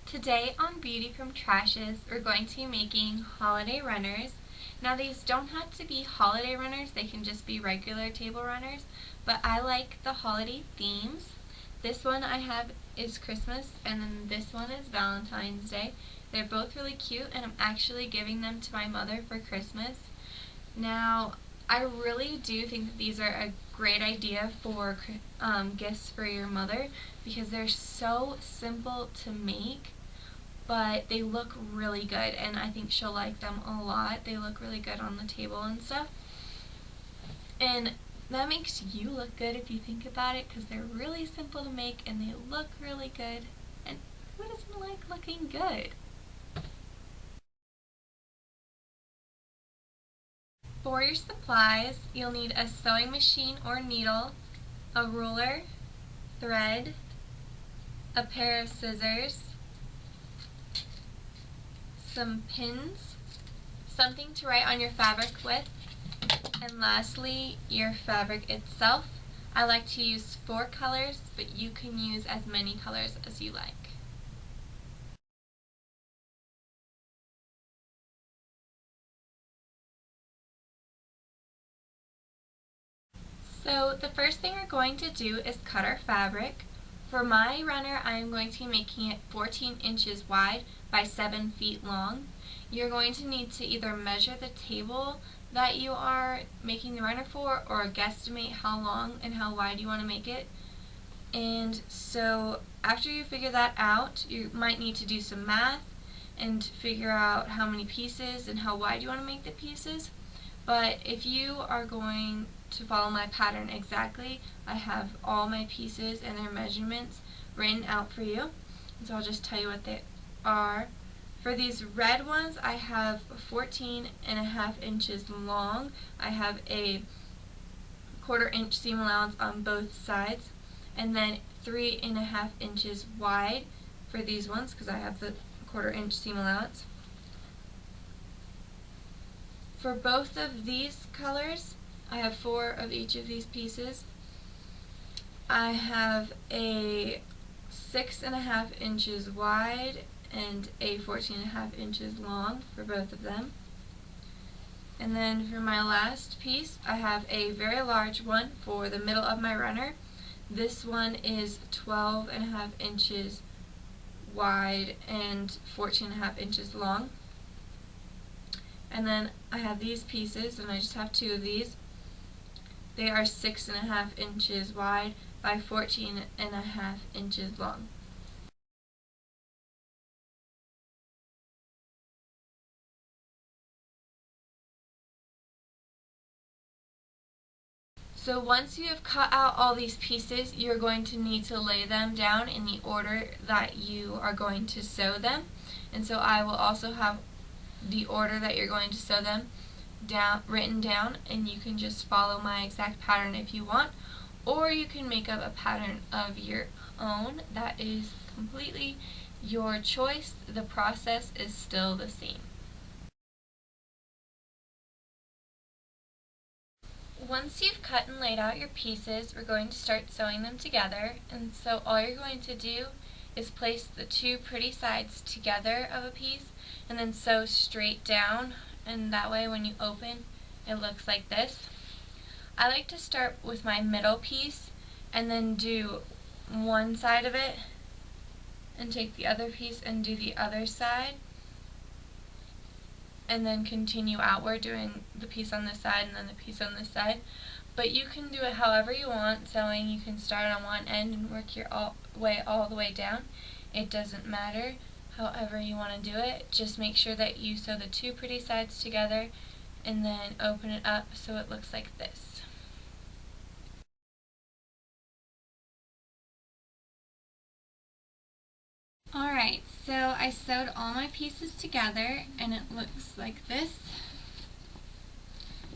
Today on Beauty from Trashes, we're going to be making holiday runners. Now these don't have to be holiday runners, they can just be regular table runners, but I like the holiday themes. This one I have is Christmas, and then this one is Valentine's Day. They're both really cute, and I'm actually giving them to my mother for Christmas. Now, I really do think that these are a great idea for gifts for your mother because they're so simple to make, but they look really good, and I think she'll like them a lot. They look really good on the table and stuff. And that makes you look good if you think about it, because they're really simple to make and they look really good. And who doesn't like looking good? For your supplies, you'll need a sewing machine or needle, a ruler, thread, a pair of scissors, some pins, something to write on your fabric with, and lastly, your fabric itself. I like to use 4 colors, but you can use as many colors as you like. So the first thing we're going to do is cut our fabric. For my runner, I am going to be making it 14 inches wide by 7 feet long. You're going to need to either measure the table that you are making the runner for, or guesstimate how long and how wide you want to make it. And so after you figure that out, you might need to do some math and figure out how many pieces and how wide you want to make the pieces. But if you are going to follow my pattern exactly, I have all my pieces and their measurements written out for you. And so I'll just tell you what they are. For these red ones, I have 14.5 inches long. I have a 1/4 inch seam allowance on both sides, and then 3.5 inches wide for these ones because I have the 1/4 inch seam allowance. For both of these colors, I have 4 of each of these pieces. I have a 6.5 inches wide and a 14.5 inches long for both of them. And then for my last piece, I have a very large one for the middle of my runner. This one is 12.5 inches wide and 14.5 inches long. And then I have these pieces, and I just have 2 of these. They are 6.5 inches wide by 14.5 inches long. So once you have cut out all these pieces, you're going to need to lay them down in the order that you are going to sew them. And so I will also have the order that you're going to sew them written down, and you can just follow my exact pattern if you want, or you can make up a pattern of your own. That is completely your choice. The process is still the same. Once you've cut and laid out your pieces, we're going to start sewing them together. And so all you're going to do is place the 2 pretty sides together of a piece and then sew straight down, and that way when you open it looks like this. I like to start with my middle piece and then do one side of it and take the other piece and do the other side, and then continue outward doing the piece on this side and then the piece on this side. But you can do it however you want sewing. You can start on one end and work your way all the way down. It doesn't matter however you want to do it. Just make sure that you sew the 2 pretty sides together and then open it up so it looks like this. Alright, so I sewed all my pieces together and it looks like this.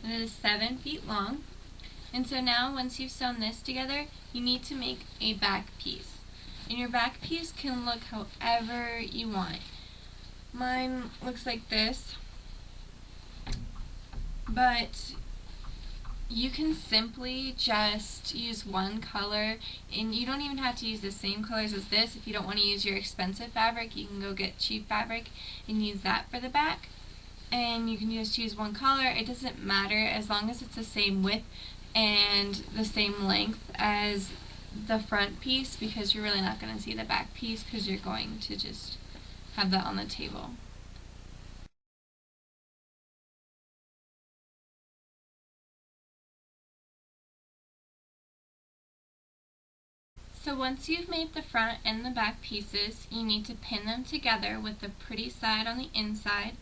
And it is 7 feet long. And so now once you've sewn this together, you need to make a back piece. And your back piece can look however you want. Mine looks like this, but you can simply just use one color, and you don't even have to use the same colors as this. If you don't want to use your expensive fabric, you can go get cheap fabric and use that for the back. And you can just choose one color. It doesn't matter as long as it's the same width and the same length as the front piece, because you're really not going to see the back piece because you're going to just have that on the table. So once you've made the front and the back pieces, you need to pin them together with the pretty side on the inside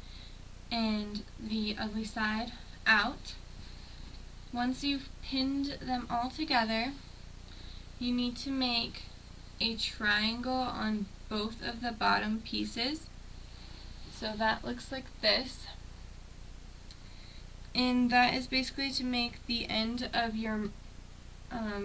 and the ugly side out. Once you've pinned them all together, you need to make a triangle on both of the bottom pieces. So that looks like this. And that is basically to make the end of your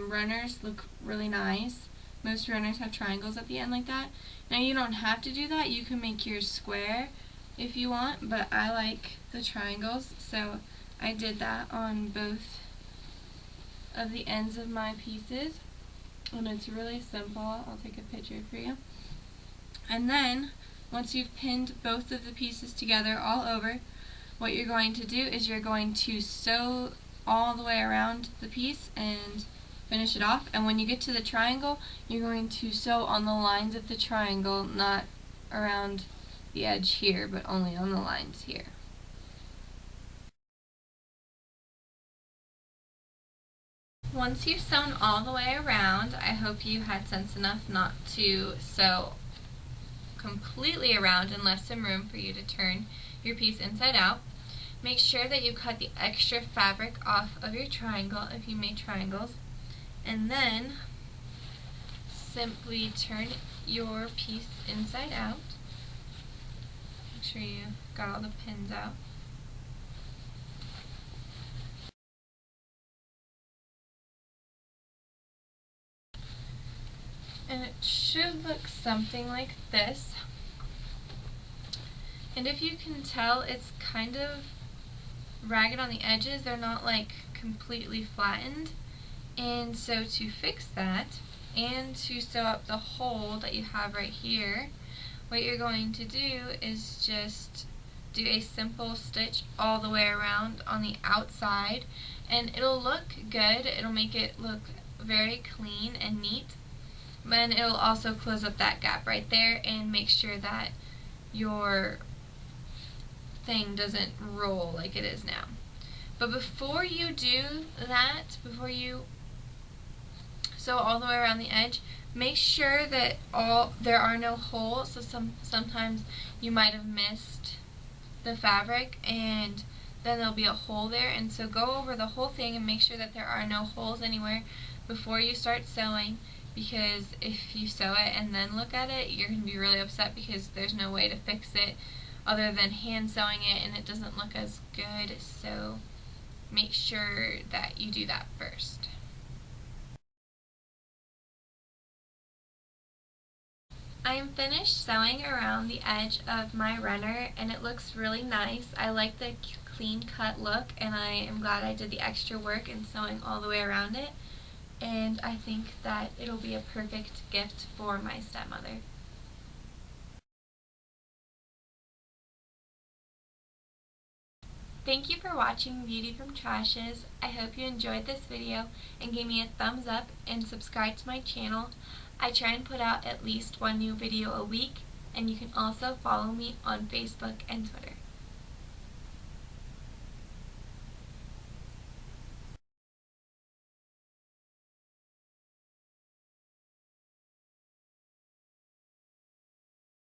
runners look really nice. Most runners have triangles at the end like that. Now you don't have to do that. You can make yours square if you want, but I like the triangles, so I did that on both of the ends of my pieces. And it's really simple. I'll take a picture for you. And then once you've pinned both of the pieces together all over, what you're going to do is you're going to sew all the way around the piece and finish it off. And when you get to the triangle, you're going to sew on the lines of the triangle, not around the edge here, but only on the lines here. Once you've sewn all the way around, I hope you had sense enough not to sew completely around and left some room for you to turn your piece inside out. Make sure that you cut the extra fabric off of your triangle if you made triangles, and then simply turn your piece inside out. Make sure you got all the pins out. And it should look something like this. And if you can tell, it's kind of ragged on the edges. They're not like completely flattened. And so to fix that and to sew up the hole that you have right here, what you're going to do is just do a simple stitch all the way around on the outside, and it'll look good. It'll make it look very clean and neat. Then it'll also close up that gap right there and make sure that your thing doesn't roll like it is now. But before you do that, before you sew all the way around the edge, make sure that there are no holes. So sometimes you might have missed the fabric and then there'll be a hole there, and so go over the whole thing and make sure that there are no holes anywhere before you start sewing, because if you sew it and then look at it, you're going to be really upset because there's no way to fix it other than hand sewing it, and it doesn't look as good. So make sure that you do that first. I am finished sewing around the edge of my runner, and it looks really nice. I like the clean cut look, and I am glad I did the extra work in sewing all the way around it. And I think that it'll be a perfect gift for my stepmother. Thank you for watching Beauty from Trashes. I hope you enjoyed this video and gave me a thumbs up and subscribe to my channel. I try and put out at least one new video a week, and you can also follow me on Facebook and Twitter.